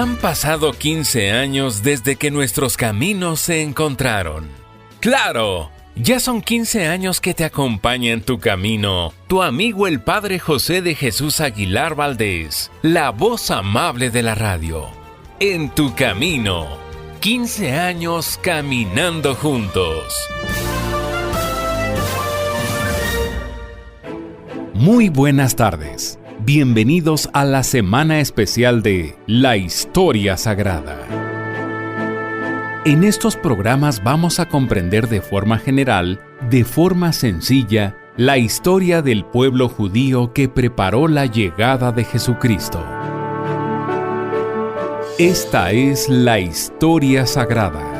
Han pasado 15 años desde que nuestros caminos se encontraron. ¡Claro! Ya son 15 años que te acompaña en tu camino tu amigo el Padre José de Jesús Aguilar Valdés, la voz amable de la radio. En tu camino, 15 años caminando juntos. Muy buenas tardes. Bienvenidos a la semana especial de La Historia Sagrada. En estos programas vamos a comprender de forma general, de forma sencilla, la historia del pueblo judío que preparó la llegada de Jesucristo. Esta es la Historia Sagrada.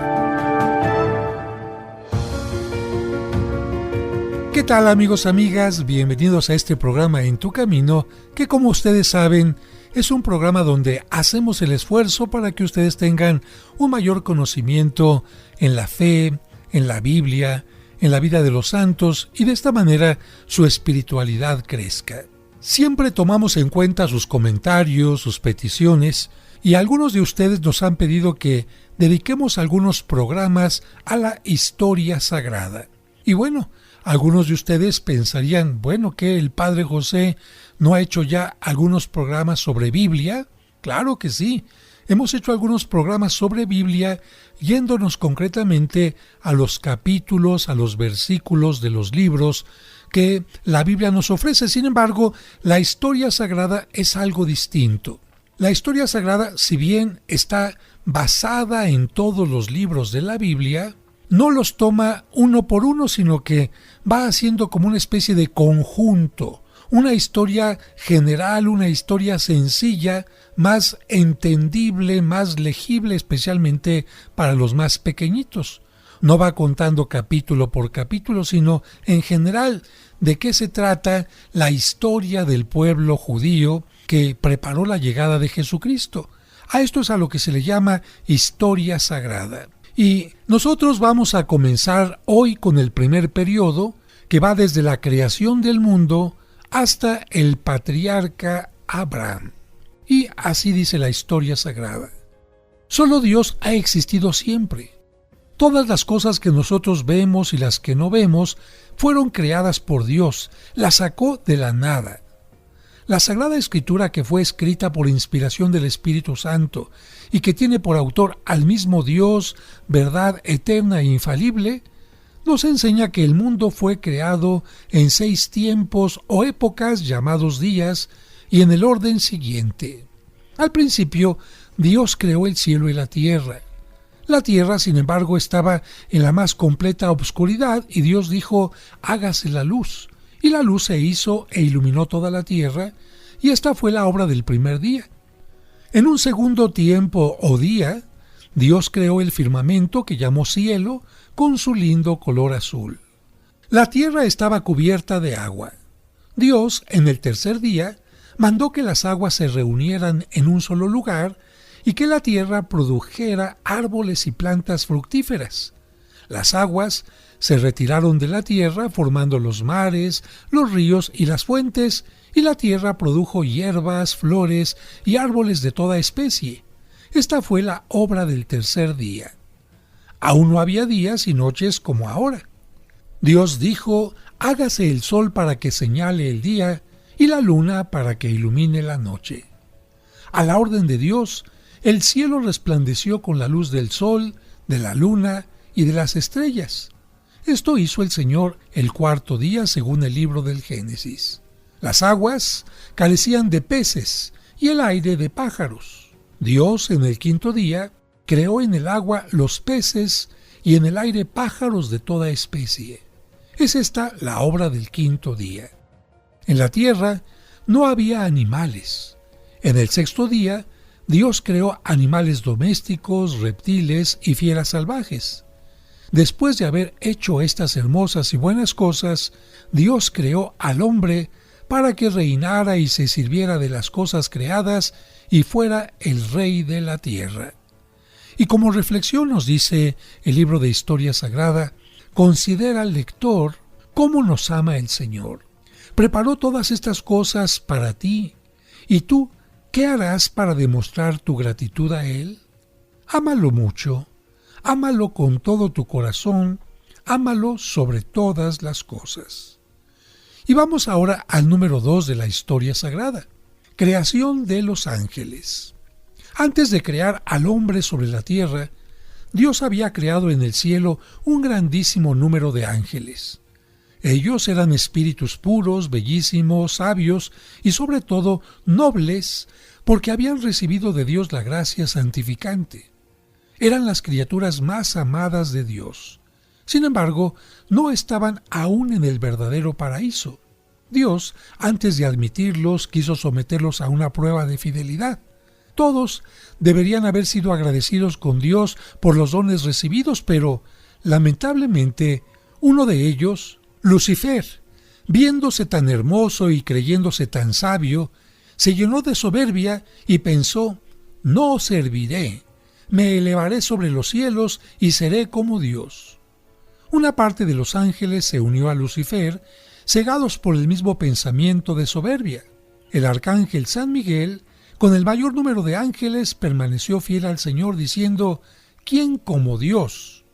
¿Qué tal, amigos, amigas? Bienvenidos a este programa En tu Camino, que como ustedes saben, es un programa donde hacemos el esfuerzo para que ustedes tengan un mayor conocimiento en la fe, en la Biblia, en la vida de los santos, y de esta manera su espiritualidad crezca. Siempre tomamos en cuenta sus comentarios, sus peticiones, y algunos de ustedes nos han pedido que dediquemos algunos programas a la historia sagrada. Y bueno, algunos de ustedes pensarían, ¿que el Padre José no ha hecho ya algunos programas sobre Biblia? Claro que sí. Hemos hecho algunos programas sobre Biblia yéndonos concretamente a los capítulos, a los versículos de los libros que la Biblia nos ofrece. Sin embargo, la historia sagrada es algo distinto. La historia sagrada, si bien está basada en todos los libros de la Biblia, no los toma uno por uno, sino que va haciendo como una especie de conjunto, una historia general, una historia sencilla, más entendible, más legible, especialmente para los más pequeñitos. No va contando capítulo por capítulo, sino en general de qué se trata la historia del pueblo judío que preparó la llegada de Jesucristo. A esto es a lo que se le llama historia sagrada. Y nosotros vamos a comenzar hoy con el primer periodo, que va desde la creación del mundo hasta el patriarca Abraham. Y así dice la historia sagrada. Solo Dios ha existido siempre. Todas las cosas que nosotros vemos y las que no vemos fueron creadas por Dios, las sacó de la nada. La Sagrada Escritura, que fue escrita por inspiración del Espíritu Santo y que tiene por autor al mismo Dios, verdad eterna e infalible, nos enseña que el mundo fue creado en 6 tiempos o épocas llamados días y en el orden siguiente. Al principio, Dios creó el cielo y la tierra. La tierra, sin embargo, estaba en la más completa obscuridad y Dios dijo: hágase la luz. Y la luz se hizo e iluminó toda la tierra, y esta fue la obra del primer día. En un segundo tiempo o día, Dios creó el firmamento que llamó cielo, con su lindo color azul. La tierra estaba cubierta de agua. Dios, en el tercer día, mandó que las aguas se reunieran en un solo lugar y que la tierra produjera árboles y plantas fructíferas. Las aguas se retiraron de la tierra formando los mares, los ríos y las fuentes, y la tierra produjo hierbas, flores y árboles de toda especie. Esta fue la obra del tercer día. Aún no había días y noches como ahora. Dios dijo: hágase el sol para que señale el día y la luna para que ilumine la noche. A la orden de Dios, el cielo resplandeció con la luz del sol, de la luna y de las estrellas. Esto hizo el Señor el cuarto día, según el libro del Génesis. Las aguas carecían de peces y el aire de pájaros. Dios, en el quinto día, creó en el agua los peces y en el aire pájaros de toda especie. Es esta la obra del quinto día. En la tierra no había animales. En el sexto día, Dios creó animales domésticos, reptiles y fieras salvajes. Después de haber hecho estas hermosas y buenas cosas, Dios creó al hombre para que reinara y se sirviera de las cosas creadas y fuera el rey de la tierra. Y como reflexión nos dice el libro de Historia Sagrada: considera al lector cómo nos ama el Señor. Preparó todas estas cosas para ti, y tú, ¿qué harás para demostrar tu gratitud a Él? Ámalo mucho, ámalo con todo tu corazón, ámalo sobre todas las cosas. Y vamos ahora al número 2 de la historia sagrada, creación de los ángeles. Antes de crear al hombre sobre la tierra, Dios había creado en el cielo un grandísimo número de ángeles. Ellos eran espíritus puros, bellísimos, sabios y sobre todo nobles, porque habían recibido de Dios la gracia santificante. Eran las criaturas más amadas de Dios. Sin embargo, no estaban aún en el verdadero paraíso. Dios, antes de admitirlos, quiso someterlos a una prueba de fidelidad. Todos deberían haber sido agradecidos con Dios por los dones recibidos, pero, lamentablemente, uno de ellos, Lucifer, viéndose tan hermoso y creyéndose tan sabio, se llenó de soberbia y pensó: «No serviré, me elevaré sobre los cielos y seré como Dios». Una parte de los ángeles se unió a Lucifer, cegados por el mismo pensamiento de soberbia. El arcángel San Miguel, con el mayor número de ángeles, permaneció fiel al Señor, diciendo: «¿Quién como Dios?».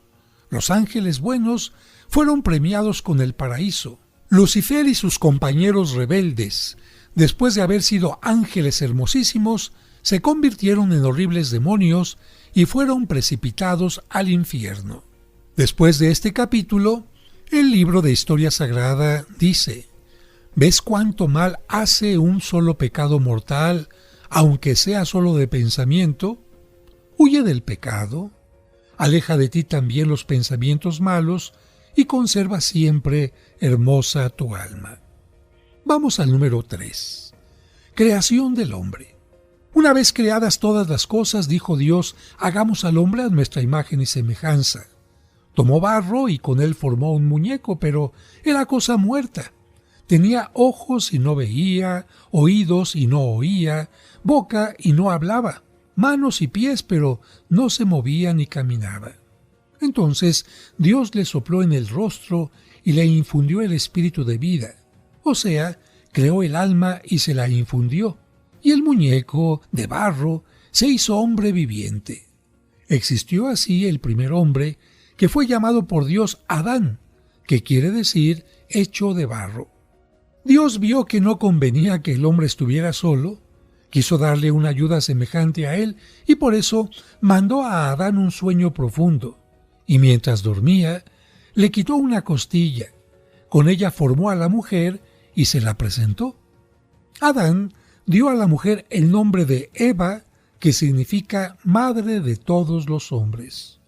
Los ángeles buenos fueron premiados con el paraíso. Lucifer y sus compañeros rebeldes, después de haber sido ángeles hermosísimos, se convirtieron en horribles demonios y fueron precipitados al infierno. Después de este capítulo, el libro de Historia Sagrada dice: ¿ves cuánto mal hace un solo pecado mortal, aunque sea solo de pensamiento? Huye del pecado, aleja de ti también los pensamientos malos y conserva siempre hermosa tu alma. Vamos al número 3. Creación del hombre. Una vez creadas todas las cosas, dijo Dios: «Hagamos al hombre a nuestra imagen y semejanza». Tomó barro y con él formó un muñeco, pero era cosa muerta. Tenía ojos y no veía, oídos y no oía, boca y no hablaba, manos y pies, pero no se movía ni caminaba. Entonces Dios le sopló en el rostro y le infundió el espíritu de vida, o sea, creó el alma y se la infundió, y el muñeco de barro se hizo hombre viviente. Existió así el primer hombre, que fue llamado por Dios Adán, que quiere decir hecho de barro. Dios vio que no convenía que el hombre estuviera solo, quiso darle una ayuda semejante a él y por eso mandó a Adán un sueño profundo, y mientras dormía le quitó una costilla, con ella formó a la mujer y se la presentó. Adán dio a la mujer el nombre de Eva, que significa madre de todos los hombres.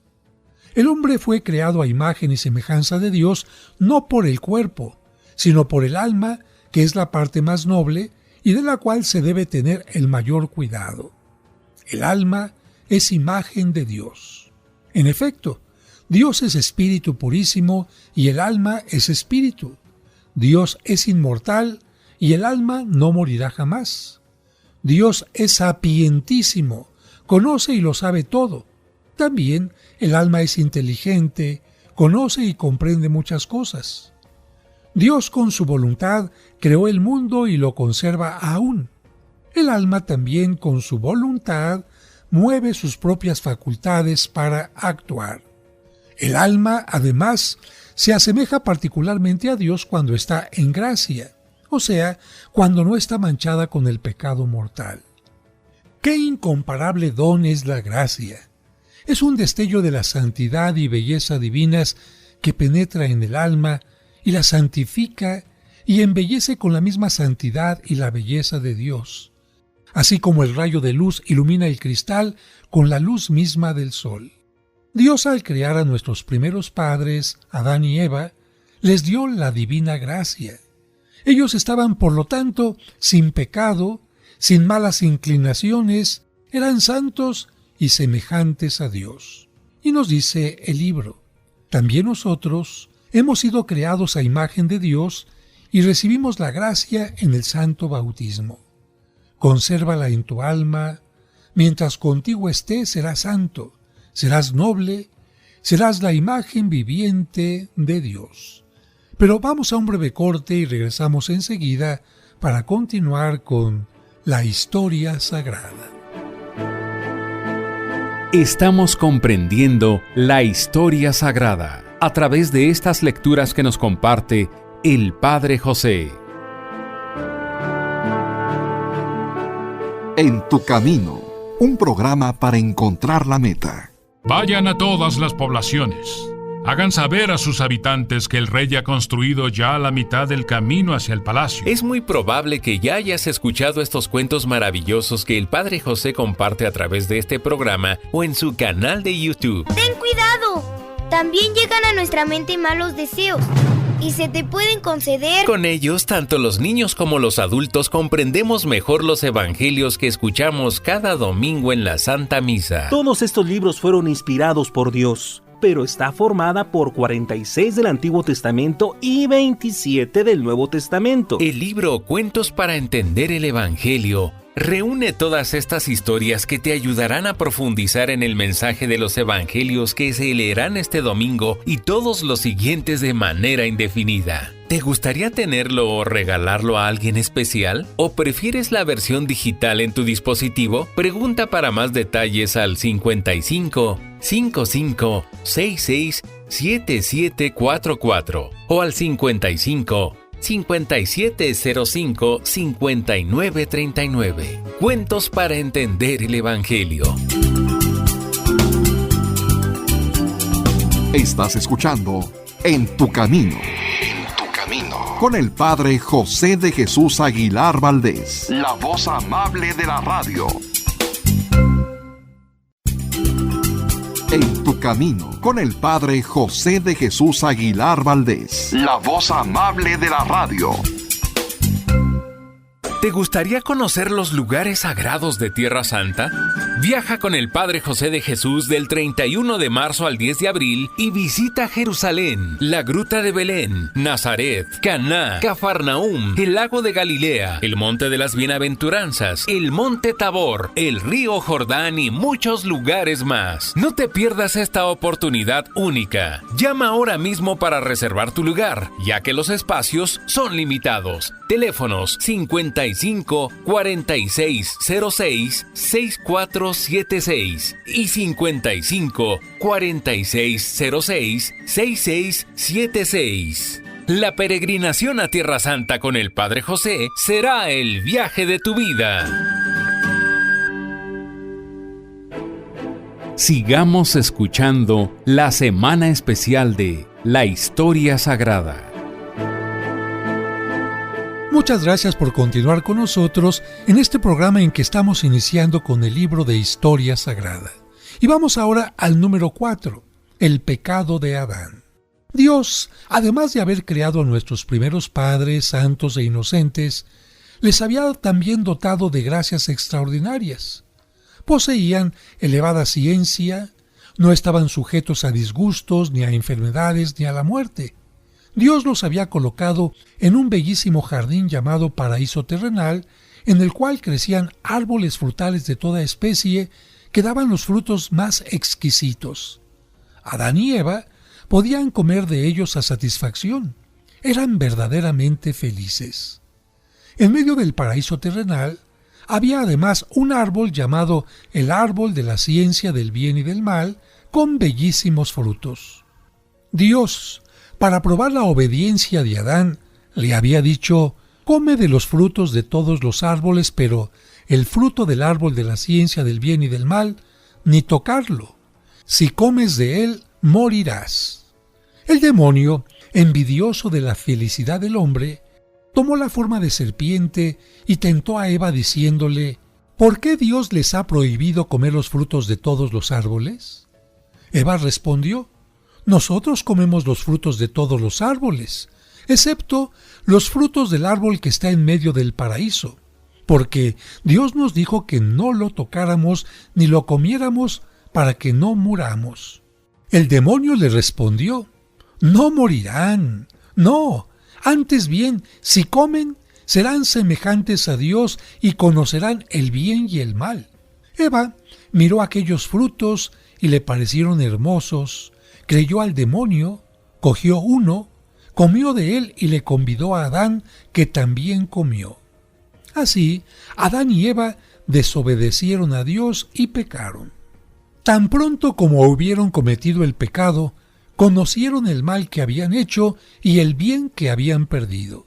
El hombre fue creado a imagen y semejanza de Dios no por el cuerpo, sino por el alma, que es la parte más noble y de la cual se debe tener el mayor cuidado. El alma es imagen de Dios. En efecto, Dios es espíritu purísimo y el alma es espíritu. Dios es inmortal y el alma no morirá jamás. Dios es sapientísimo, conoce y lo sabe todo. También el alma es inteligente, conoce y comprende muchas cosas. Dios con su voluntad creó el mundo y lo conserva aún. El alma también con su voluntad mueve sus propias facultades para actuar. El alma, además, se asemeja particularmente a Dios cuando está en gracia, o sea, cuando no está manchada con el pecado mortal. ¡Qué incomparable don es la gracia! Es un destello de la santidad y belleza divinas que penetra en el alma y la santifica y embellece con la misma santidad y la belleza de Dios, así como el rayo de luz ilumina el cristal con la luz misma del sol. Dios, al crear a nuestros primeros padres, Adán y Eva, les dio la divina gracia. Ellos estaban, por lo tanto, sin pecado, sin malas inclinaciones, eran santos y semejantes a Dios. Y nos dice el libro: también nosotros hemos sido creados a imagen de Dios y recibimos la gracia en el santo bautismo. Consérvala en tu alma, mientras contigo esté serás santo, serás noble, serás la imagen viviente de Dios. Pero vamos a un breve corte y regresamos enseguida para continuar con la historia sagrada. Estamos comprendiendo la historia sagrada a través de estas lecturas que nos comparte el Padre José. En tu camino, un programa para encontrar la meta. Vayan a todas las poblaciones. Hagan saber a sus habitantes que el rey ha construido ya la mitad del camino hacia el palacio. Es muy probable que ya hayas escuchado estos cuentos maravillosos que el Padre José comparte a través de este programa o en su canal de YouTube. ¡Ten cuidado! También llegan a nuestra mente malos deseos y se te pueden conceder. Con ellos, tanto los niños como los adultos comprendemos mejor los evangelios que escuchamos cada domingo en la Santa Misa. Todos estos libros fueron inspirados por Dios, pero está formada por 46 del Antiguo Testamento y 27 del Nuevo Testamento. El libro Cuentos para entender el Evangelio reúne todas estas historias que te ayudarán a profundizar en el mensaje de los evangelios que se leerán este domingo y todos los siguientes de manera indefinida. ¿Te gustaría tenerlo o regalarlo a alguien especial? ¿O prefieres la versión digital en tu dispositivo? Pregunta para más detalles al 55 55 66 7744 o al 55 5705 5939. Cuentos para entender el Evangelio. Estás escuchando En tu camino. En tu camino. Con el Padre José de Jesús Aguilar Valdés. La voz amable de la radio. En tu camino, con el Padre José de Jesús Aguilar Valdés. La voz amable de la radio. ¿Te gustaría conocer los lugares sagrados de Tierra Santa? Viaja con el Padre José de Jesús del 31 de marzo al 10 de abril y visita Jerusalén, la Gruta de Belén, Nazaret, Caná, Cafarnaúm, el Lago de Galilea, el Monte de las Bienaventuranzas, el Monte Tabor, el Río Jordán y muchos lugares más. No te pierdas esta oportunidad única. Llama ahora mismo para reservar tu lugar, ya que los espacios son limitados. Teléfonos 55 46 06 6476 y 55 46 06 6676. La peregrinación a Tierra Santa con el Padre José será el viaje de tu vida. Sigamos escuchando la semana especial de la historia sagrada. Muchas gracias por continuar con nosotros en este programa en que estamos iniciando con el libro de Historia Sagrada. Y vamos ahora al número 4, el pecado de Adán. Dios, además de haber creado a nuestros primeros padres santos e inocentes, les había también dotado de gracias extraordinarias. Poseían elevada ciencia, no estaban sujetos a disgustos, ni a enfermedades, ni a la muerte. Dios los había colocado en un bellísimo jardín llamado paraíso terrenal, en el cual crecían árboles frutales de toda especie que daban los frutos más exquisitos. Adán y Eva podían comer de ellos a satisfacción. Eran verdaderamente felices. En medio del paraíso terrenal había además un árbol llamado el árbol de la ciencia del bien y del mal, con bellísimos frutos. Dios, para probar la obediencia de Adán, le había dicho: come de los frutos de todos los árboles, pero el fruto del árbol de la ciencia del bien y del mal, ni tocarlo. Si comes de él, morirás. El demonio, envidioso de la felicidad del hombre, tomó la forma de serpiente y tentó a Eva diciéndole: ¿por qué Dios les ha prohibido comer los frutos de todos los árboles? Eva respondió: nosotros comemos los frutos de todos los árboles, excepto los frutos del árbol que está en medio del paraíso, porque Dios nos dijo que no lo tocáramos ni lo comiéramos para que no muramos. El demonio le respondió: no morirán, no, antes bien, si comen, serán semejantes a Dios y conocerán el bien y el mal. Eva miró aquellos frutos y le parecieron hermosos. Creyó al demonio, cogió uno, comió de él y le convidó a Adán, que también comió. Así, Adán y Eva desobedecieron a Dios y pecaron. Tan pronto como hubieron cometido el pecado, conocieron el mal que habían hecho y el bien que habían perdido.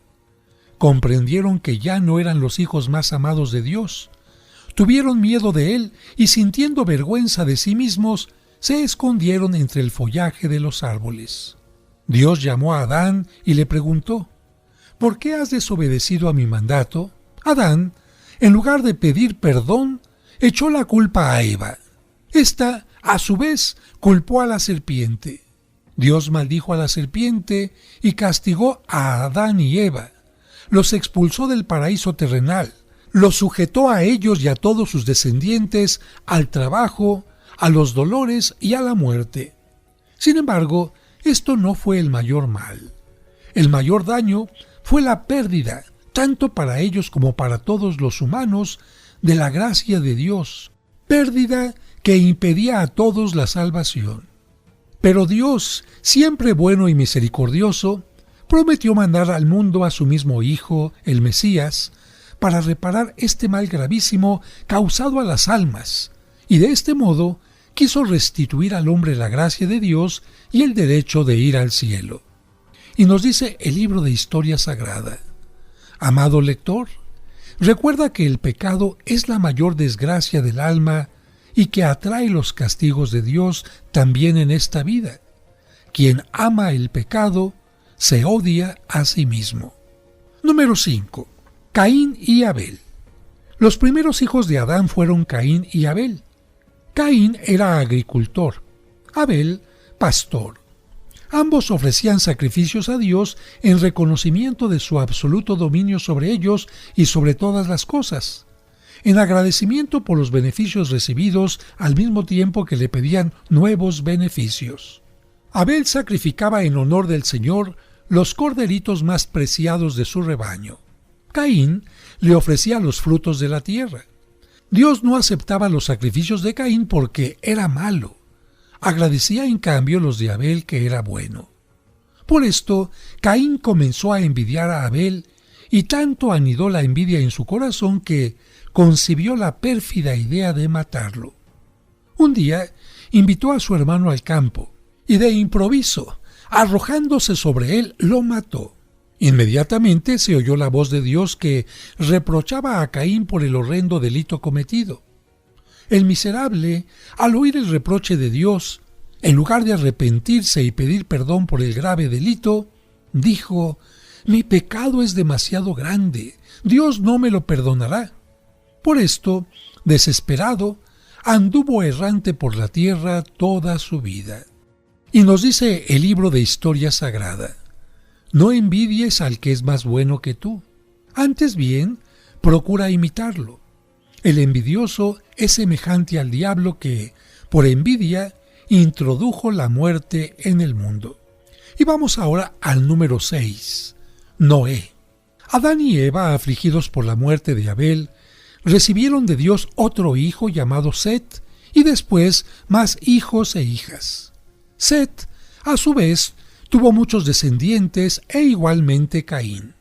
Comprendieron que ya no eran los hijos más amados de Dios. Tuvieron miedo de Él y, sintiendo vergüenza de sí mismos, se escondieron entre el follaje de los árboles. Dios llamó a Adán y le preguntó: ¿por qué has desobedecido a mi mandato? Adán, en lugar de pedir perdón, echó la culpa a Eva. Esta, a su vez, culpó a la serpiente. Dios maldijo a la serpiente y castigó a Adán y Eva. Los expulsó del paraíso terrenal, los sujetó a ellos y a todos sus descendientes al trabajo, a los dolores y a la muerte. Sin embargo, esto no fue el mayor mal. El mayor daño fue la pérdida, tanto para ellos como para todos los humanos, de la gracia de Dios, pérdida que impedía a todos la salvación. Pero Dios, siempre bueno y misericordioso, prometió mandar al mundo a su mismo Hijo, el Mesías, para reparar este mal gravísimo causado a las almas, y de este modo quiso restituir al hombre la gracia de Dios y el derecho de ir al cielo. Y nos dice el libro de Historia Sagrada: amado lector, recuerda que el pecado es la mayor desgracia del alma y que atrae los castigos de Dios también en esta vida. Quien ama el pecado se odia a sí mismo. Número 5. Caín y Abel. Los primeros hijos de Adán fueron Caín y Abel. Caín era agricultor, Abel pastor. Ambos ofrecían sacrificios a Dios en reconocimiento de su absoluto dominio sobre ellos y sobre todas las cosas, en agradecimiento por los beneficios recibidos al mismo tiempo que le pedían nuevos beneficios. Abel sacrificaba en honor del Señor los corderitos más preciados de su rebaño. Caín le ofrecía los frutos de la tierra. Dios no aceptaba los sacrificios de Caín porque era malo. Agradecía en cambio los de Abel, que era bueno. Por esto, Caín comenzó a envidiar a Abel, y tanto anidó la envidia en su corazón que concibió la pérfida idea de matarlo. Un día invitó a su hermano al campo, y de improviso, arrojándose sobre él, lo mató. Inmediatamente se oyó la voz de Dios que reprochaba a Caín por el horrendo delito cometido. El miserable, al oír el reproche de Dios, en lugar de arrepentirse y pedir perdón por el grave delito, dijo: «Mi pecado es demasiado grande, Dios no me lo perdonará». Por esto, desesperado, anduvo errante por la tierra toda su vida. Y nos dice el libro de Historia Sagrada: no envidies al que es más bueno que tú, antes bien, procura imitarlo. El envidioso es semejante al diablo que, por envidia, introdujo la muerte en el mundo. Y vamos ahora al número 6, Noé. Adán y Eva, afligidos por la muerte de Abel, recibieron de Dios otro hijo llamado Set, y después más hijos e hijas. Set, a su vez, tuvo muchos descendientes e igualmente Caín.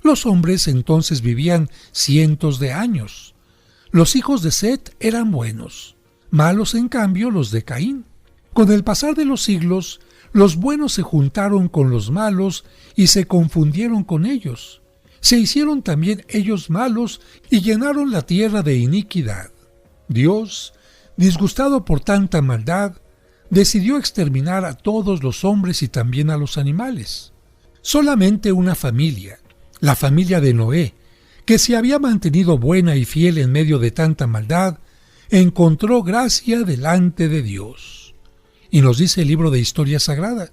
Los hombres entonces vivían cientos de años. Los hijos de Set eran buenos, malos en cambio los de Caín. Con el pasar de los siglos, los buenos se juntaron con los malos y se confundieron con ellos. Se hicieron también ellos malos y llenaron la tierra de iniquidad. Dios, disgustado por tanta maldad, decidió exterminar a todos los hombres y también a los animales. Solamente una familia, la familia de Noé, que se había mantenido buena y fiel en medio de tanta maldad, encontró gracia delante de Dios. Y nos dice el libro de Historia Sagrada: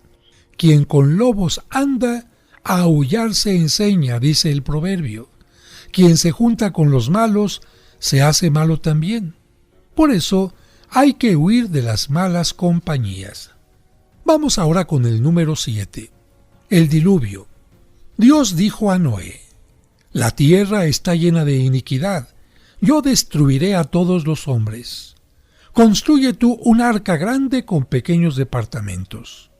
quien con lobos anda, a aullar se enseña, dice el proverbio. Quien se junta con los malos, se hace malo también. Por eso, hay que huir de las malas compañías. Vamos ahora con el número 7, el diluvio. Dios dijo a Noé: la tierra está llena de iniquidad, yo destruiré a todos los hombres. Construye tú un arca grande con pequeños departamentos.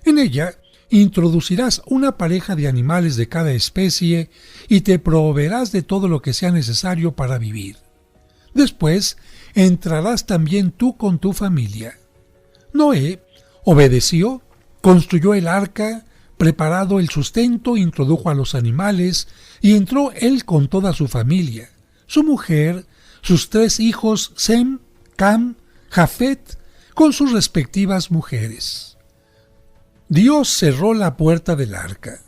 En ella Introducirás una pareja de animales de cada especie y te proveerás de todo lo que sea necesario para vivir. Después entrarás también tú con tu familia. Noé obedeció, construyó el arca, preparado el sustento, introdujo a los animales y entró él con toda su familia, su mujer, sus 3 hijos Sem, Cam, Jafet, con sus respectivas mujeres. Dios cerró la puerta del arca.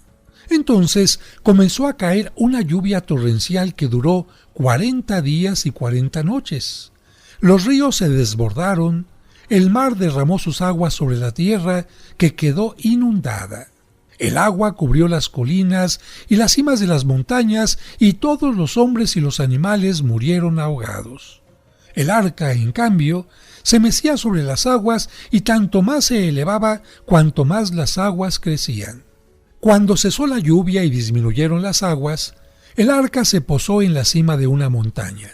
Entonces comenzó a caer una lluvia torrencial que duró 40 días y 40 noches. Los ríos se desbordaron, el mar derramó sus aguas sobre la tierra que quedó inundada. El agua cubrió las colinas y las cimas de las montañas y todos los hombres y los animales murieron ahogados. El arca, en cambio, se mecía sobre las aguas y tanto más se elevaba cuanto más las aguas crecían. Cuando cesó la lluvia y disminuyeron las aguas, el arca se posó en la cima de una montaña.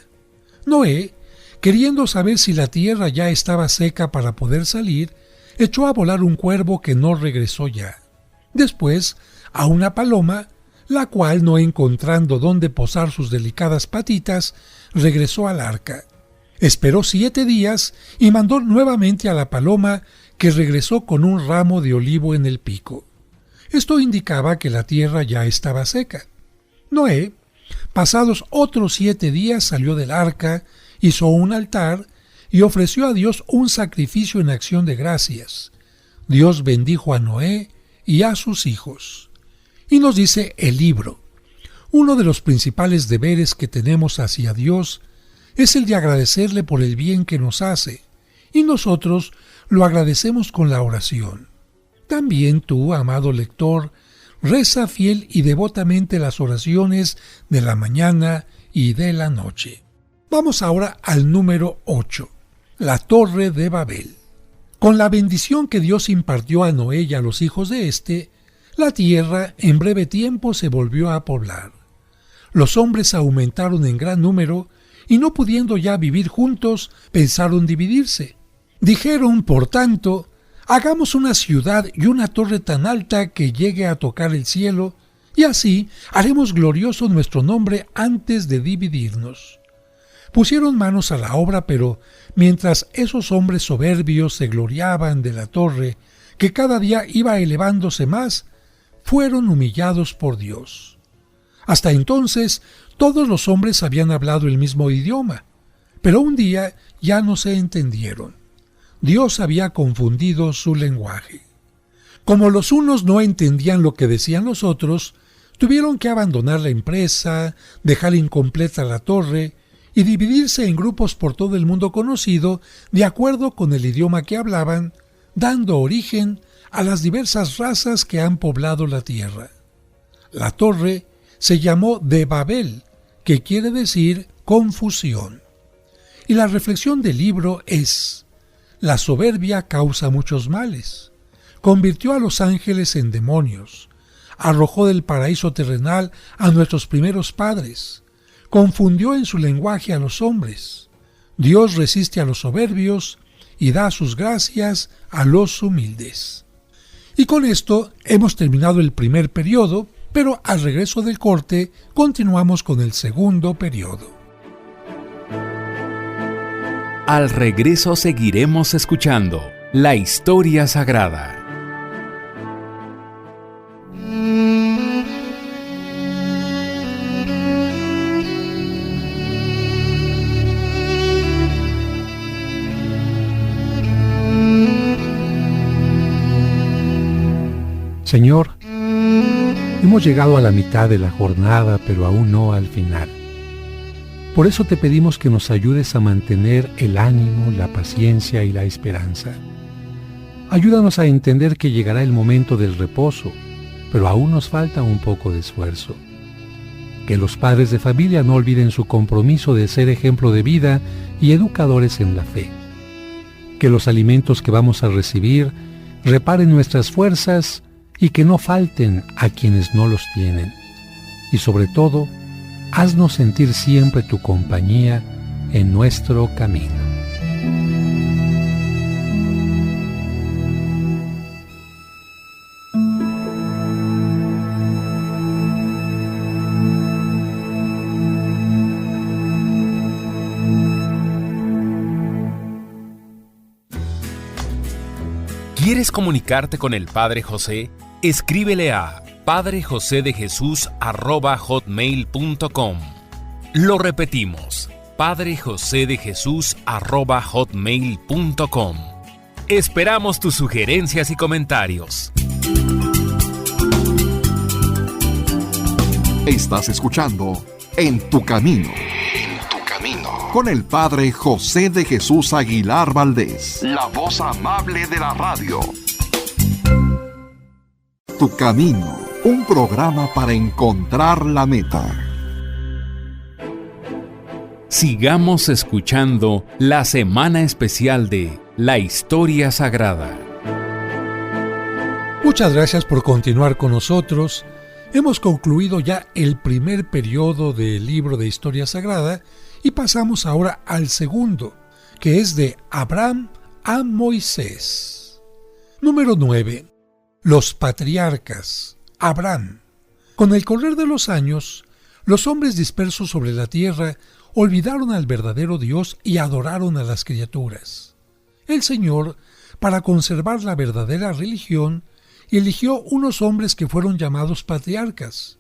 Noé, queriendo saber si la tierra ya estaba seca para poder salir, echó a volar un cuervo que no regresó ya. Después, a una paloma, la cual, no encontrando dónde posar sus delicadas patitas, regresó al arca. Esperó 7 días y mandó nuevamente a la paloma, que regresó con un ramo de olivo en el pico. Esto indicaba que la tierra ya estaba seca. Noé, pasados otros 7 días, salió del arca, hizo un altar y ofreció a Dios un sacrificio en acción de gracias. Dios bendijo a Noé y a sus hijos. Y nos dice el libro: uno de los principales deberes que tenemos hacia Dios es el de agradecerle por el bien que nos hace, y nosotros lo agradecemos con la oración. También tú, amado lector, reza fiel y devotamente las oraciones de la mañana y de la noche. Vamos ahora al número 8, la Torre de Babel. Con la bendición que Dios impartió a Noé y a los hijos de éste, la tierra en breve tiempo se volvió a poblar. Los hombres aumentaron en gran número y no pudiendo ya vivir juntos, pensaron dividirse. Dijeron, por tanto, hagamos una ciudad y una torre tan alta que llegue a tocar el cielo, y así haremos glorioso nuestro nombre antes de dividirnos. Pusieron manos a la obra, pero mientras esos hombres soberbios se gloriaban de la torre, que cada día iba elevándose más, fueron humillados por Dios. Hasta entonces, todos los hombres habían hablado el mismo idioma, pero un día ya no se entendieron. Dios había confundido su lenguaje. Como los unos no entendían lo que decían los otros, tuvieron que abandonar la empresa, dejar incompleta la torre y dividirse en grupos por todo el mundo conocido de acuerdo con el idioma que hablaban, dando origen a las diversas razas que han poblado la tierra. La torre se llamó de Babel, que quiere decir confusión. Y la reflexión del libro es: la soberbia causa muchos males. Convirtió a los ángeles en demonios. Arrojó del paraíso terrenal a nuestros primeros padres. Confundió en su lenguaje a los hombres. Dios resiste a los soberbios y da sus gracias a los humildes. Y con esto hemos terminado el primer periodo, pero al regreso del corte continuamos con el segundo periodo. Al regreso seguiremos escuchando la historia sagrada. Señor, hemos llegado a la mitad de la jornada, pero aún no al final. Por eso te pedimos que nos ayudes a mantener el ánimo, la paciencia y la esperanza. Ayúdanos a entender que llegará el momento del reposo, pero aún nos falta un poco de esfuerzo. Que los padres de familia no olviden su compromiso de ser ejemplo de vida y educadores en la fe. Que los alimentos que vamos a recibir reparen nuestras fuerzas y que no falten a quienes no los tienen. Y sobre todo, haznos sentir siempre tu compañía en nuestro camino. ¿Quieres comunicarte con el Padre José? Escríbele a padrejosedejesus@hotmail.com. Lo repetimos, padrejosedejesus@hotmail.com. Esperamos tus sugerencias y comentarios. Estás escuchando En tu Camino. Con el Padre José de Jesús Aguilar Valdés, la voz amable de la radio. Tu Camino, un programa para encontrar la meta. Sigamos escuchando la semana especial de La Historia Sagrada. Muchas gracias por continuar con nosotros. Hemos concluido ya el primer periodo del libro de Historia Sagrada y pasamos ahora al segundo, que es de Abraham a Moisés. Número 9. Los patriarcas. Abraham. Con el correr de los años, los hombres dispersos sobre la tierra olvidaron al verdadero Dios y adoraron a las criaturas. El Señor, para conservar la verdadera religión, eligió unos hombres que fueron llamados patriarcas.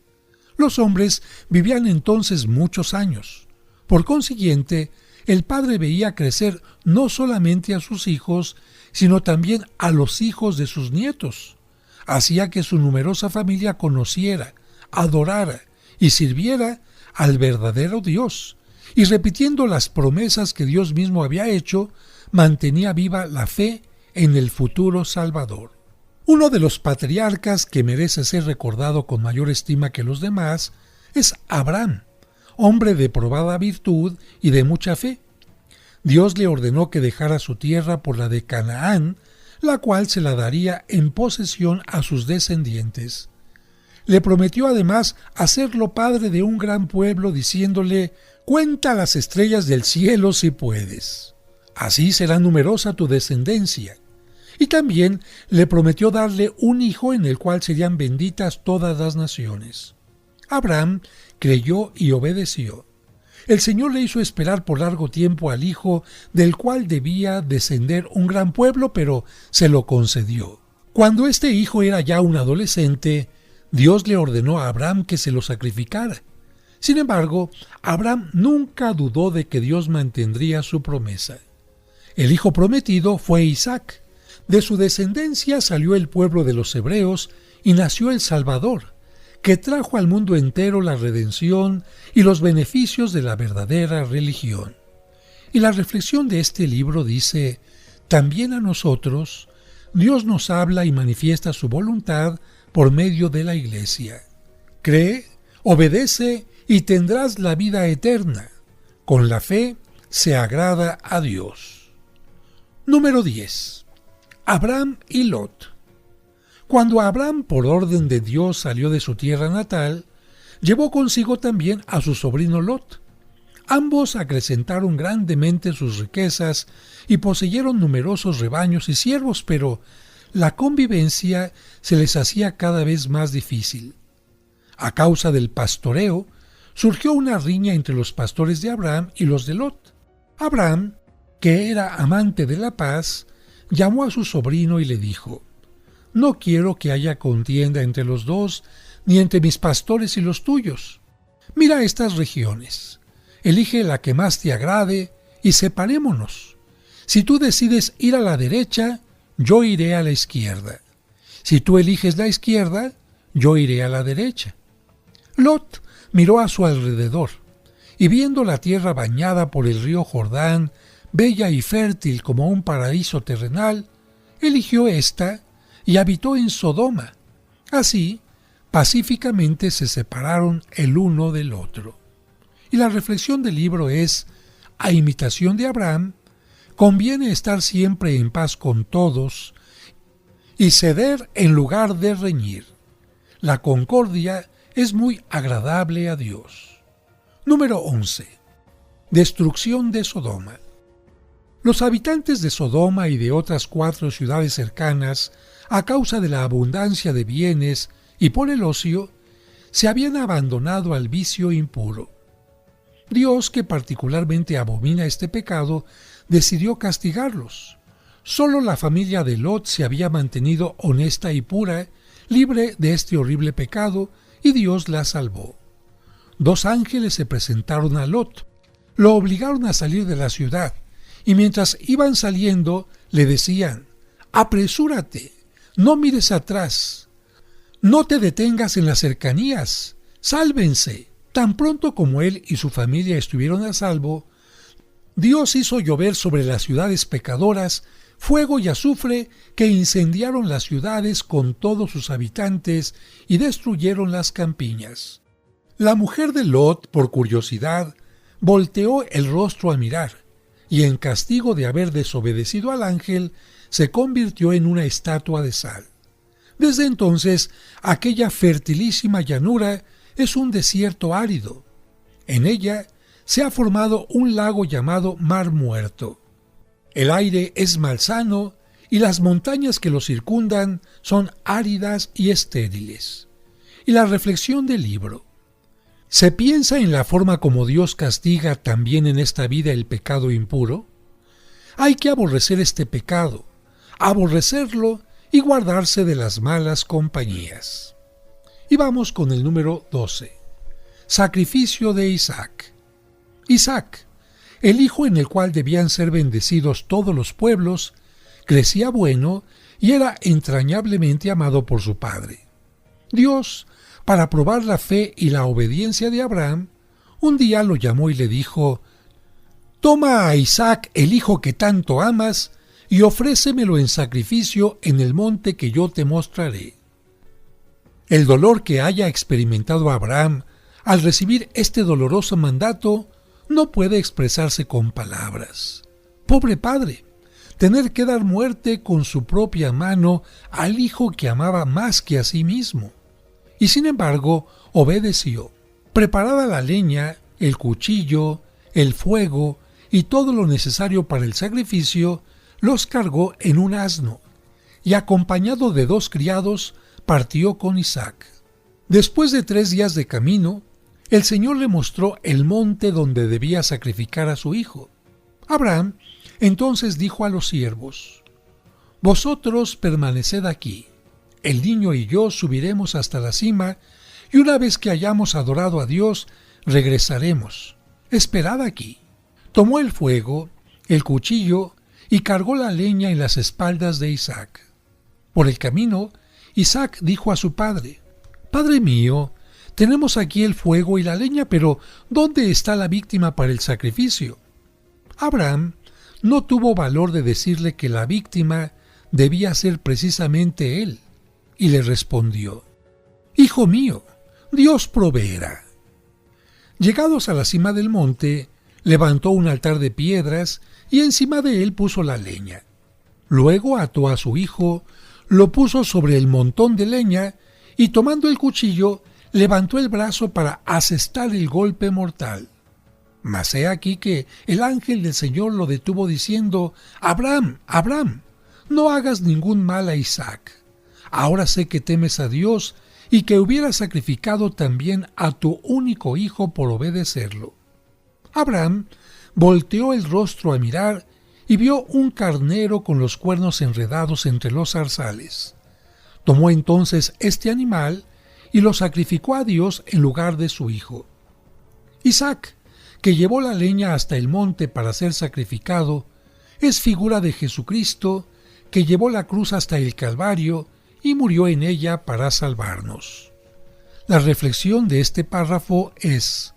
Los hombres vivían entonces muchos años. Por consiguiente, el padre veía crecer no solamente a sus hijos, sino también a los hijos de sus nietos. Hacía que su numerosa familia conociera, adorara y sirviera al verdadero Dios, y repitiendo las promesas que Dios mismo había hecho, mantenía viva la fe en el futuro Salvador. Uno de los patriarcas que merece ser recordado con mayor estima que los demás es Abraham, hombre de probada virtud y de mucha fe. Dios le ordenó que dejara su tierra por la de Canaán, la cual se la daría en posesión a sus descendientes. Le prometió además hacerlo padre de un gran pueblo, diciéndole: «Cuenta las estrellas del cielo si puedes. Así será numerosa tu descendencia». Y también le prometió darle un hijo en el cual serían benditas todas las naciones. Abraham creyó y obedeció. El Señor le hizo esperar por largo tiempo al hijo del cual debía descender un gran pueblo, pero se lo concedió. Cuando este hijo era ya un adolescente, Dios le ordenó a Abraham que se lo sacrificara. Sin embargo, Abraham nunca dudó de que Dios mantendría su promesa. El hijo prometido fue Isaac. De su descendencia salió el pueblo de los hebreos y nació el Salvador, que trajo al mundo entero la redención y los beneficios de la verdadera religión. Y la reflexión de este libro dice: también a nosotros, Dios nos habla y manifiesta su voluntad por medio de la Iglesia. Cree, obedece y tendrás la vida eterna. Con la fe se agrada a Dios. Número 10. Abraham y Lot. Cuando Abraham, por orden de Dios, salió de su tierra natal, llevó consigo también a su sobrino Lot. Ambos acrecentaron grandemente sus riquezas y poseyeron numerosos rebaños y siervos, pero la convivencia se les hacía cada vez más difícil. A causa del pastoreo, surgió una riña entre los pastores de Abraham y los de Lot. Abraham, que era amante de la paz, llamó a su sobrino y le dijo: «No quiero que haya contienda entre los dos, ni entre mis pastores y los tuyos. Mira estas regiones, elige la que más te agrade y separémonos. Si tú decides ir a la derecha, yo iré a la izquierda. Si tú eliges la izquierda, yo iré a la derecha». Lot miró a su alrededor, y viendo la tierra bañada por el río Jordán, bella y fértil como un paraíso terrenal, eligió esta y habitó en Sodoma. Así, pacíficamente se separaron el uno del otro. Y la reflexión del libro es: a imitación de Abraham, conviene estar siempre en paz con todos y ceder en lugar de reñir. La concordia es muy agradable a Dios. Número 11. Destrucción de Sodoma. Los habitantes de Sodoma y de otras 4 ciudades cercanas, a causa de la abundancia de bienes y por el ocio, se habían abandonado al vicio impuro. Dios, que particularmente abomina este pecado, decidió castigarlos. Solo la familia de Lot se había mantenido honesta y pura, libre de este horrible pecado, y Dios la salvó. 2 ángeles se presentaron a Lot, lo obligaron a salir de la ciudad, y mientras iban saliendo le decían: «Apresúrate, no mires atrás, no te detengas en las cercanías, sálvense». Tan pronto como él y su familia estuvieron a salvo, Dios hizo llover sobre las ciudades pecadoras fuego y azufre que incendiaron las ciudades con todos sus habitantes y destruyeron las campiñas. La mujer de Lot, por curiosidad, volteó el rostro a mirar, y en castigo de haber desobedecido al ángel, se convirtió en una estatua de sal. Desde entonces, aquella fertilísima llanura es un desierto árido. En ella se ha formado un lago llamado Mar Muerto. El aire es malsano y las montañas que lo circundan son áridas y estériles. Y la reflexión del libro: ¿se piensa en la forma como Dios castiga también en esta vida el pecado impuro? Hay que aborrecer este pecado, aborrecerlo y guardarse de las malas compañías. Y vamos con el número 12. Sacrificio de Isaac. Isaac, el hijo en el cual debían ser bendecidos todos los pueblos, crecía bueno y era entrañablemente amado por su padre. Dios, para probar la fe y la obediencia de Abraham, un día lo llamó y le dijo: «Toma a Isaac, el hijo que tanto amas, y ofrécemelo en sacrificio en el monte que yo te mostraré». El dolor que haya experimentado Abraham al recibir este doloroso mandato no puede expresarse con palabras. Pobre padre, tener que dar muerte con su propia mano al hijo que amaba más que a sí mismo. Y sin embargo, obedeció. Preparada la leña, el cuchillo, el fuego y todo lo necesario para el sacrificio, los cargó en un asno, y acompañado de 2 criados, partió con Isaac. Después de 3 días de camino, el Señor le mostró el monte donde debía sacrificar a su hijo. Abraham entonces dijo a los siervos: «Vosotros permaneced aquí, el niño y yo subiremos hasta la cima, y una vez que hayamos adorado a Dios, regresaremos. Esperad aquí». Tomó el fuego, el cuchillo, y cargó la leña en las espaldas de Isaac. Por el camino, Isaac dijo a su padre: «Padre mío, tenemos aquí el fuego y la leña, pero ¿dónde está la víctima para el sacrificio?». Abraham no tuvo valor de decirle que la víctima debía ser precisamente él, y le respondió: «Hijo mío, Dios proveerá». Llegados a la cima del monte, levantó un altar de piedras y encima de él puso la leña. Luego ató a su hijo, lo puso sobre el montón de leña y, tomando el cuchillo, levantó el brazo para asestar el golpe mortal. Mas he aquí que el ángel del Señor lo detuvo diciendo: «Abraham, Abraham, no hagas ningún mal a Isaac. Ahora sé que temes a Dios y que hubieras sacrificado también a tu único hijo por obedecerlo». Abraham volteó el rostro a mirar y vio un carnero con los cuernos enredados entre los zarzales. Tomó entonces este animal y lo sacrificó a Dios en lugar de su hijo. Isaac, que llevó la leña hasta el monte para ser sacrificado, es figura de Jesucristo, que llevó la cruz hasta el Calvario y murió en ella para salvarnos. La reflexión de este párrafo es: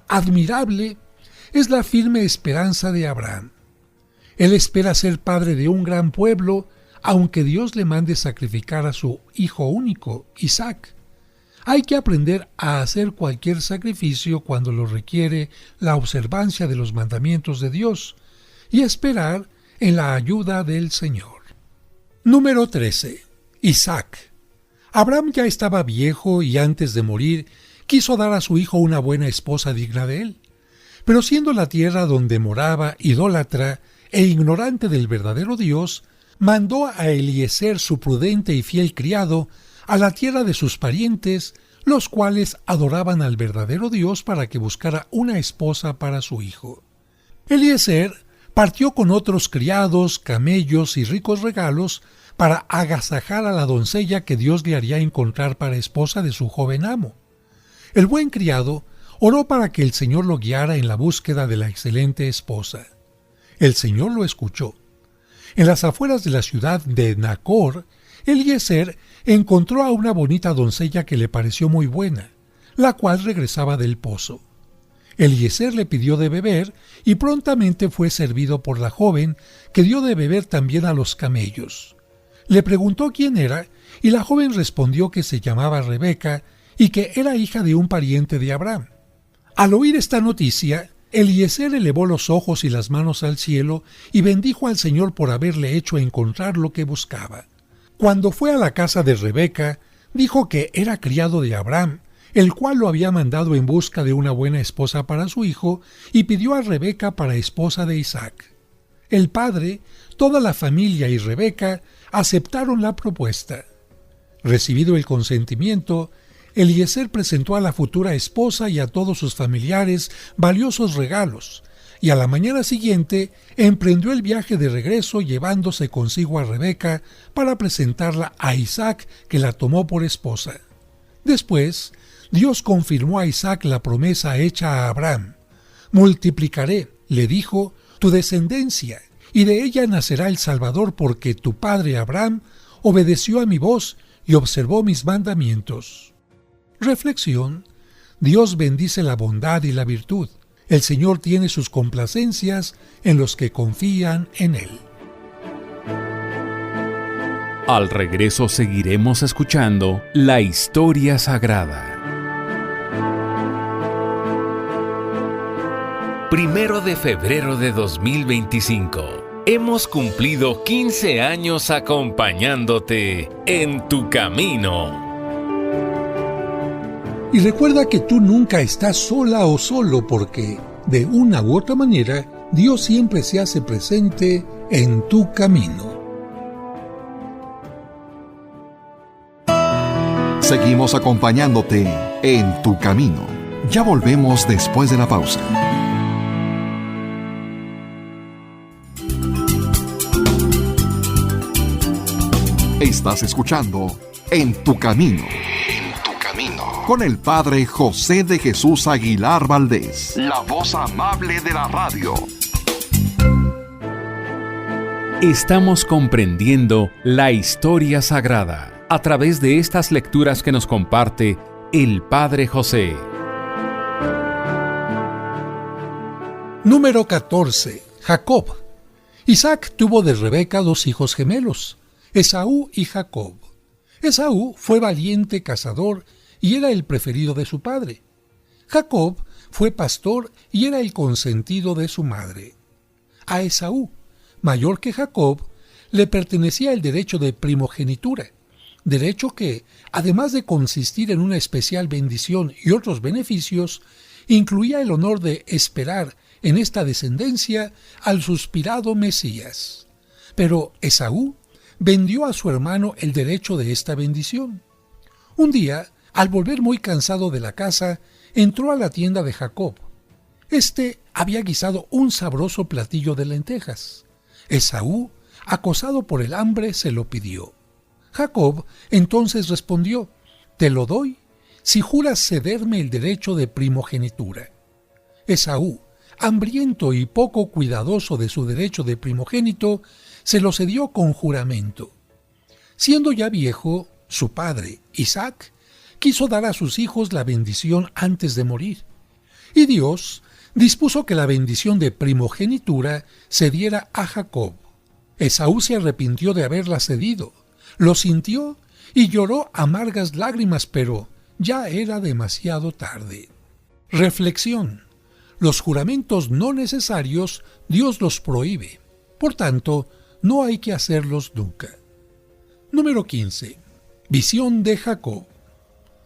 admirable es la firme esperanza de Abraham. Él espera ser padre de un gran pueblo, aunque Dios le mande sacrificar a su hijo único, Isaac. Hay que aprender a hacer cualquier sacrificio cuando lo requiere la observancia de los mandamientos de Dios y esperar en la ayuda del Señor. Número 13. Isaac. Abraham ya estaba viejo y antes de morir quiso dar a su hijo una buena esposa digna de él. Pero siendo la tierra donde moraba idólatra e ignorante del verdadero Dios, mandó a Eliezer, su prudente y fiel criado, a la tierra de sus parientes, los cuales adoraban al verdadero Dios, para que buscara una esposa para su hijo. Eliezer partió con otros criados, camellos y ricos regalos para agasajar a la doncella que Dios le haría encontrar para esposa de su joven amo. El buen criado oró para que el Señor lo guiara en la búsqueda de la excelente esposa. El Señor lo escuchó. En las afueras de la ciudad de Nacor, Eliezer encontró a una bonita doncella que le pareció muy buena, la cual regresaba del pozo. Eliezer le pidió de beber y prontamente fue servido por la joven, que dio de beber también a los camellos. Le preguntó quién era y la joven respondió que se llamaba Rebeca y que era hija de un pariente de Abraham. Al oír esta noticia, Eliezer elevó los ojos y las manos al cielo y bendijo al Señor por haberle hecho encontrar lo que buscaba. Cuando fue a la casa de Rebeca, dijo que era criado de Abraham, el cual lo había mandado en busca de una buena esposa para su hijo, y pidió a Rebeca para esposa de Isaac. El padre, toda la familia y Rebeca aceptaron la propuesta. Recibido el consentimiento, Eliezer presentó a la futura esposa y a todos sus familiares valiosos regalos, y a la mañana siguiente emprendió el viaje de regreso llevándose consigo a Rebeca para presentarla a Isaac, que la tomó por esposa. Después, Dios confirmó a Isaac la promesa hecha a Abraham. «Multiplicaré», le dijo, «tu descendencia, y de ella nacerá el Salvador, porque tu padre Abraham obedeció a mi voz y observó mis mandamientos». Reflexión: Dios bendice la bondad y la virtud. El Señor tiene sus complacencias en los que confían en Él. Al regreso seguiremos escuchando la historia sagrada. 1 de febrero de 2025. Hemos cumplido 15 años acompañándote en tu camino. Y recuerda que tú nunca estás sola o solo, porque de una u otra manera Dios siempre se hace presente en tu camino. Seguimos acompañándote en tu camino. Ya volvemos después de la pausa. Estás escuchando En tu camino. Con el Padre José de Jesús Aguilar Valdés, la voz amable de la radio. Estamos comprendiendo la historia sagrada a través de estas lecturas que nos comparte el Padre José. Número 14. Jacob. Isaac tuvo de Rebeca 2 hijos gemelos, Esaú y Jacob. Esaú fue valiente cazador y era el preferido de su padre. Jacob fue pastor y era el consentido de su madre. A Esaú, mayor que Jacob, le pertenecía el derecho de primogenitura, derecho que, además de consistir en una especial bendición y otros beneficios, incluía el honor de esperar en esta descendencia al suspirado Mesías. Pero Esaú vendió a su hermano el derecho de esta bendición. Un día, al volver muy cansado de la caza, entró a la tienda de Jacob. Este había guisado un sabroso platillo de lentejas. Esaú, acosado por el hambre, se lo pidió. Jacob entonces respondió: «Te lo doy, si juras cederme el derecho de primogenitura». Esaú, hambriento y poco cuidadoso de su derecho de primogénito, se lo cedió con juramento. Siendo ya viejo, su padre, Isaac, quiso dar a sus hijos la bendición antes de morir, y Dios dispuso que la bendición de primogenitura se diera a Jacob. Esaú se arrepintió de haberla cedido, lo sintió y lloró amargas lágrimas, pero ya era demasiado tarde. Reflexión: los juramentos no necesarios Dios los prohíbe, por tanto, no hay que hacerlos nunca. Número 15. Visión de Jacob.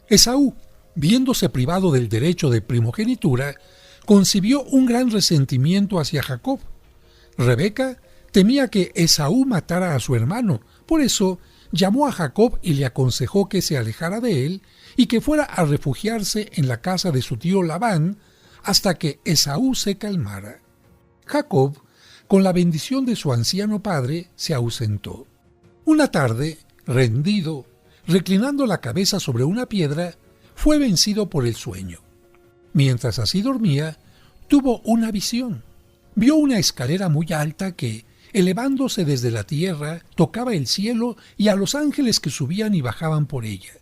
Esaú, viéndose privado del derecho de primogenitura, concibió un gran resentimiento hacia Jacob. Rebeca temía que Esaú matara a su hermano, por eso llamó a Jacob y le aconsejó que se alejara de él y que fuera a refugiarse en la casa de su tío Labán hasta que Esaú se calmara. Jacob con la bendición de su anciano padre, se ausentó. Una tarde, rendido, reclinando la cabeza sobre una piedra, fue vencido por el sueño. Mientras así dormía, tuvo una visión. Vio una escalera muy alta que, elevándose desde la tierra, tocaba el cielo y a los ángeles que subían y bajaban por ella.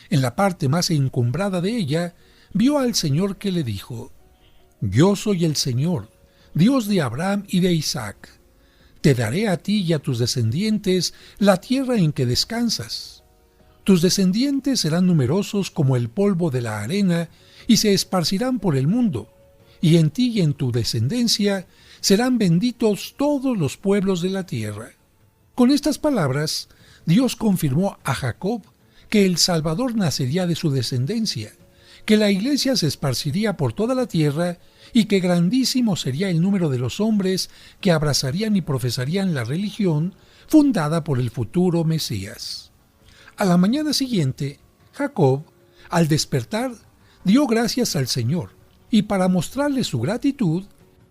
En la parte más encumbrada de ella, vio al Señor que le dijo: «Yo soy el Señor, Dios de Abraham y de Isaac. Te daré a ti y a tus descendientes la tierra en que descansas. Tus descendientes serán numerosos como el polvo de la arena y se esparcirán por el mundo, y en ti y en tu descendencia serán benditos todos los pueblos de la tierra». Con estas palabras, Dios confirmó a Jacob que el Salvador nacería de su descendencia, que la iglesia se esparciría por toda la tierra y que grandísimo sería el número de los hombres que abrazarían y profesarían la religión fundada por el futuro Mesías. A la mañana siguiente, Jacob, al despertar, dio gracias al Señor y para mostrarle su gratitud,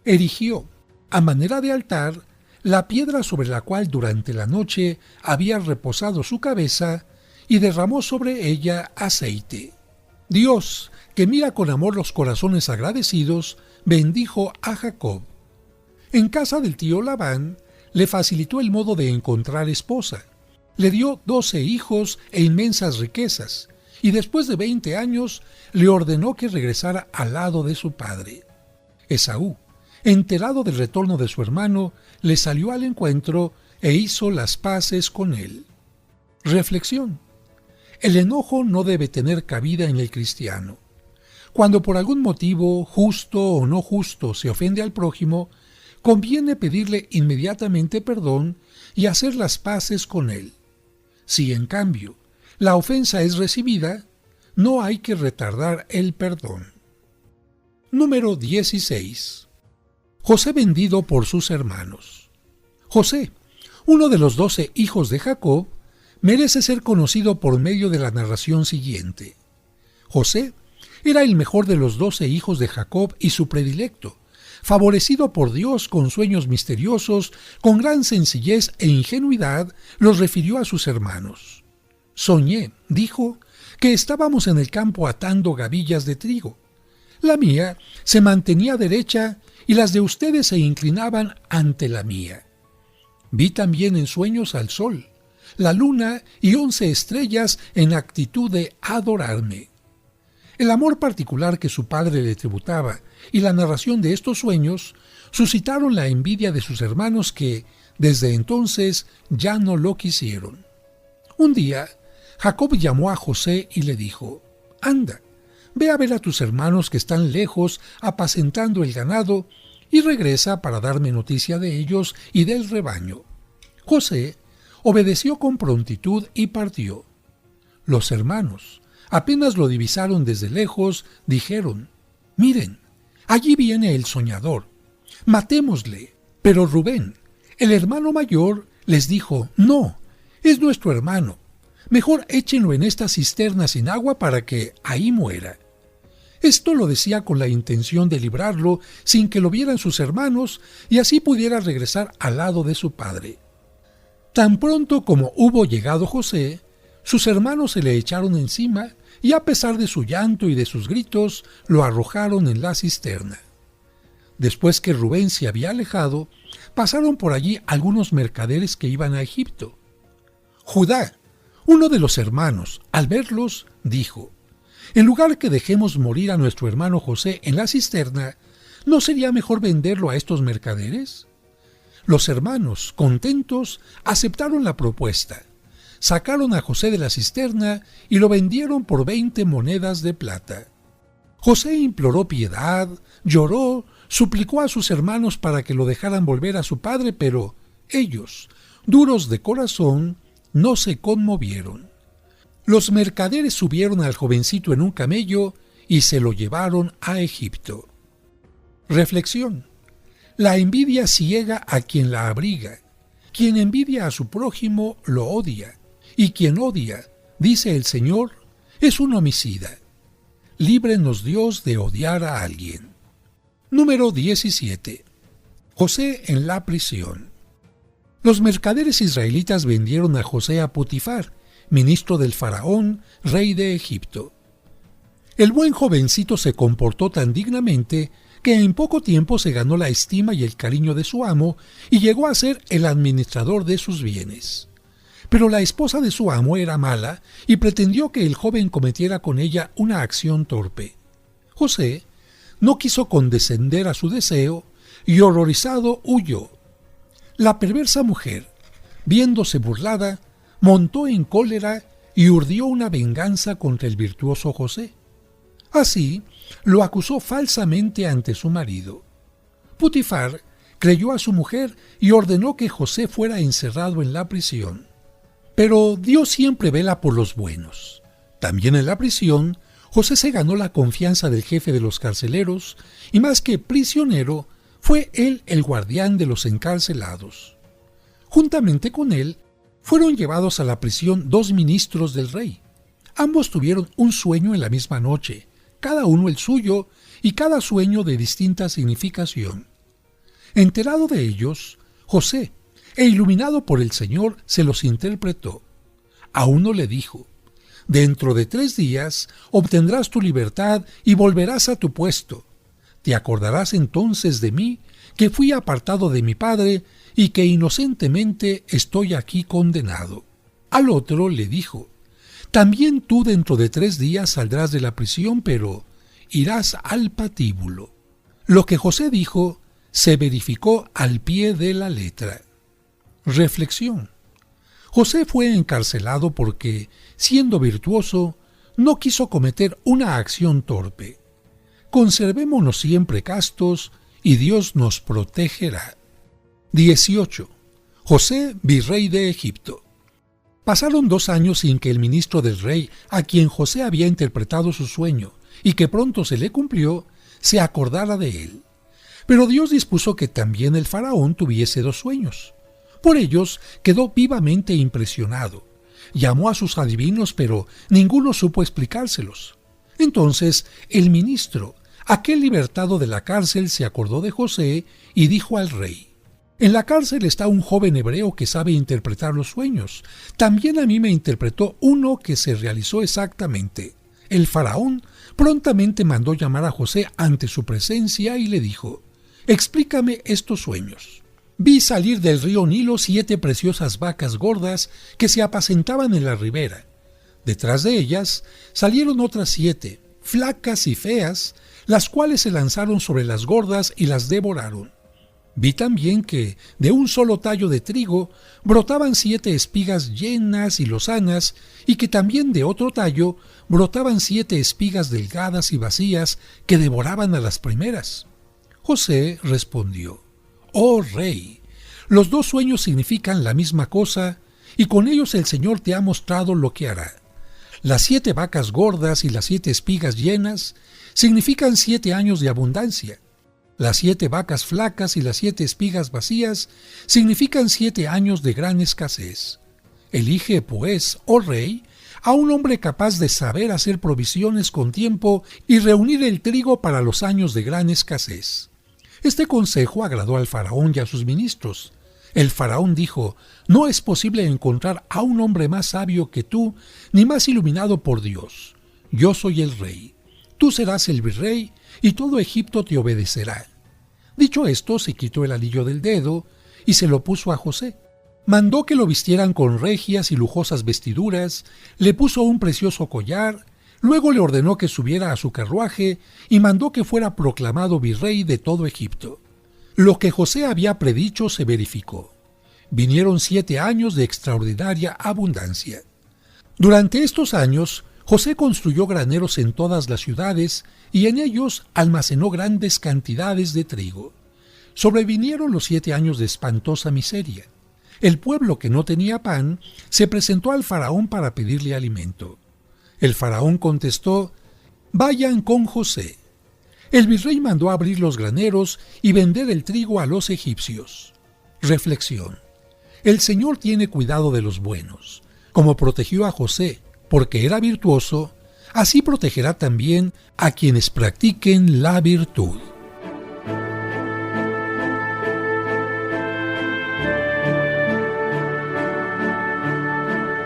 erigió, a manera de altar, la piedra sobre la cual durante la noche había reposado su cabeza y derramó sobre ella aceite. Dios, que mira con amor los corazones agradecidos, bendijo a Jacob. En casa del tío Labán, le facilitó el modo de encontrar esposa. Le dio 12 hijos e inmensas riquezas, y después de 20 años le ordenó que regresara al lado de su padre. Esaú, enterado del retorno de su hermano, le salió al encuentro e hizo las paces con él. Reflexión. El enojo no debe tener cabida en el cristiano. Cuando por algún motivo, justo o no justo, se ofende al prójimo, conviene pedirle inmediatamente perdón y hacer las paces con él. Si, en cambio, la ofensa es recibida, no hay que retardar el perdón. Número 16. José vendido por sus hermanos. José, uno de los 12 hijos de Jacob, merece ser conocido por medio de la narración siguiente. José era el mejor de los 12 hijos de Jacob y su predilecto, favorecido por Dios con sueños misteriosos, con gran sencillez e ingenuidad, los refirió a sus hermanos. «Soñé», dijo, «que estábamos en el campo atando gavillas de trigo. La mía se mantenía derecha y las de ustedes se inclinaban ante la mía. Vi también en sueños al sol, la luna y 11 estrellas en actitud de adorarme». El amor particular que su padre le tributaba y la narración de estos sueños suscitaron la envidia de sus hermanos que, desde entonces, ya no lo quisieron. Un día, Jacob llamó a José y le dijo: «Anda, ve a ver a tus hermanos que están lejos apacentando el ganado y regresa para darme noticia de ellos y del rebaño». José obedeció con prontitud y partió. Los hermanos, apenas lo divisaron desde lejos, dijeron: «Miren, allí viene el soñador, matémosle». Pero Rubén, el hermano mayor, les dijo: «No, es nuestro hermano. Mejor échenlo en esta cisterna sin agua para que ahí muera». Esto lo decía con la intención de librarlo sin que lo vieran sus hermanos y así pudiera regresar al lado de su padre. Tan pronto como hubo llegado José, sus hermanos se le echaron encima y a pesar de su llanto y de sus gritos, lo arrojaron en la cisterna. Después que Rubén se había alejado, pasaron por allí algunos mercaderes que iban a Egipto. Judá, uno de los hermanos, al verlos, dijo: «En lugar que dejemos morir a nuestro hermano José en la cisterna, ¿no sería mejor venderlo a estos mercaderes?». Los hermanos, contentos, aceptaron la propuesta. Sacaron a José de la cisterna y lo vendieron por 20 monedas de plata. José imploró piedad, lloró, suplicó a sus hermanos para que lo dejaran volver a su padre, pero ellos, duros de corazón, no se conmovieron. Los mercaderes subieron al jovencito en un camello y se lo llevaron a Egipto. Reflexión. La envidia ciega a quien la abriga. Quien envidia a su prójimo lo odia, y quien odia, dice el Señor, es un homicida. Líbrenos Dios de odiar a alguien. Número 17. José en la prisión. Los mercaderes israelitas vendieron a José a Potifar, ministro del faraón, rey de Egipto. El buen jovencito se comportó tan dignamente que en poco tiempo se ganó la estima y el cariño de su amo y llegó a ser el administrador de sus bienes. Pero la esposa de su amo era mala y pretendió que el joven cometiera con ella una acción torpe. José no quiso condescender a su deseo y horrorizado huyó. La perversa mujer, viéndose burlada, montó en cólera y urdió una venganza contra el virtuoso José. Así, lo acusó falsamente ante su marido. Potifar creyó a su mujer y ordenó que José fuera encerrado en la prisión. Pero Dios siempre vela por los buenos. También en la prisión, José se ganó la confianza del jefe de los carceleros y más que prisionero, fue él el guardián de los encarcelados. Juntamente con él, fueron llevados a la prisión 2 ministros del rey. Ambos tuvieron un sueño en la misma noche, cada uno el suyo y cada sueño de distinta significación. Enterado de ellos, José, iluminado por el Señor, se los interpretó. A uno le dijo: «Dentro de 3 días obtendrás tu libertad y volverás a tu puesto. Te acordarás entonces de mí, que fui apartado de mi padre y que inocentemente estoy aquí condenado». Al otro le dijo: «También tú dentro de 3 días saldrás de la prisión, pero irás al patíbulo». Lo que José dijo se verificó al pie de la letra. Reflexión. José fue encarcelado porque, siendo virtuoso, no quiso cometer una acción torpe. Conservémonos siempre castos y Dios nos protegerá. 18. José, virrey de Egipto. Pasaron 2 años sin que el ministro del rey, a quien José había interpretado su sueño y que pronto se le cumplió, se acordara de él. Pero Dios dispuso que también el faraón tuviese 2 sueños. Por ellos quedó vivamente impresionado. Llamó a sus adivinos, pero ninguno supo explicárselos. Entonces el ministro, aquel libertado de la cárcel, se acordó de José y dijo al rey: «En la cárcel está un joven hebreo que sabe interpretar los sueños. También a mí me interpretó uno que se realizó exactamente». El faraón prontamente mandó llamar a José ante su presencia y le dijo: «Explícame estos sueños». Vi salir del río Nilo 7 preciosas vacas gordas que se apacentaban en la ribera. Detrás de ellas salieron otras 7, flacas y feas, las cuales se lanzaron sobre las gordas y las devoraron. Vi también que de un solo tallo de trigo brotaban 7 espigas llenas y lozanas, y que también de otro tallo brotaban 7 espigas delgadas y vacías que devoraban a las primeras. José respondió: «Oh rey, los 2 sueños significan la misma cosa, y con ellos el Señor te ha mostrado lo que hará. Las 7 vacas gordas y las 7 espigas llenas significan 7 años de abundancia. Las 7 vacas flacas y las 7 espigas vacías significan 7 años de gran escasez. Elige, pues, oh rey, a un hombre capaz de saber hacer provisiones con tiempo y reunir el trigo para los años de gran escasez». Este consejo agradó al faraón y a sus ministros. El faraón dijo: «No es posible encontrar a un hombre más sabio que tú, ni más iluminado por Dios. Yo soy el rey. Tú serás el virrey, y todo Egipto te obedecerá». Dicho esto, se quitó el anillo del dedo y se lo puso a José. Mandó que lo vistieran con regias y lujosas vestiduras, le puso un precioso collar. Luego le ordenó que subiera a su carruaje y mandó que fuera proclamado virrey de todo Egipto. Lo que José había predicho se verificó. Vinieron 7 años de extraordinaria abundancia. Durante estos años, José construyó graneros en todas las ciudades y en ellos almacenó grandes cantidades de trigo. Sobrevinieron los 7 años de espantosa miseria. El pueblo que no tenía pan se presentó al faraón para pedirle alimento. El faraón contestó: «Vayan con José». El virrey mandó abrir los graneros y vender el trigo a los egipcios. Reflexión. El Señor tiene cuidado de los buenos. Como protegió a José porque era virtuoso, así protegerá también a quienes practiquen la virtud.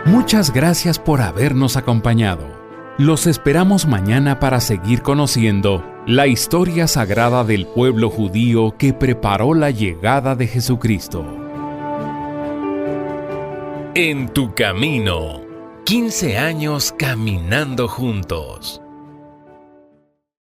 Muchas gracias por habernos acompañado. Los esperamos mañana para seguir conociendo la historia sagrada del pueblo judío que preparó la llegada de Jesucristo. En tu camino, 15 años caminando juntos.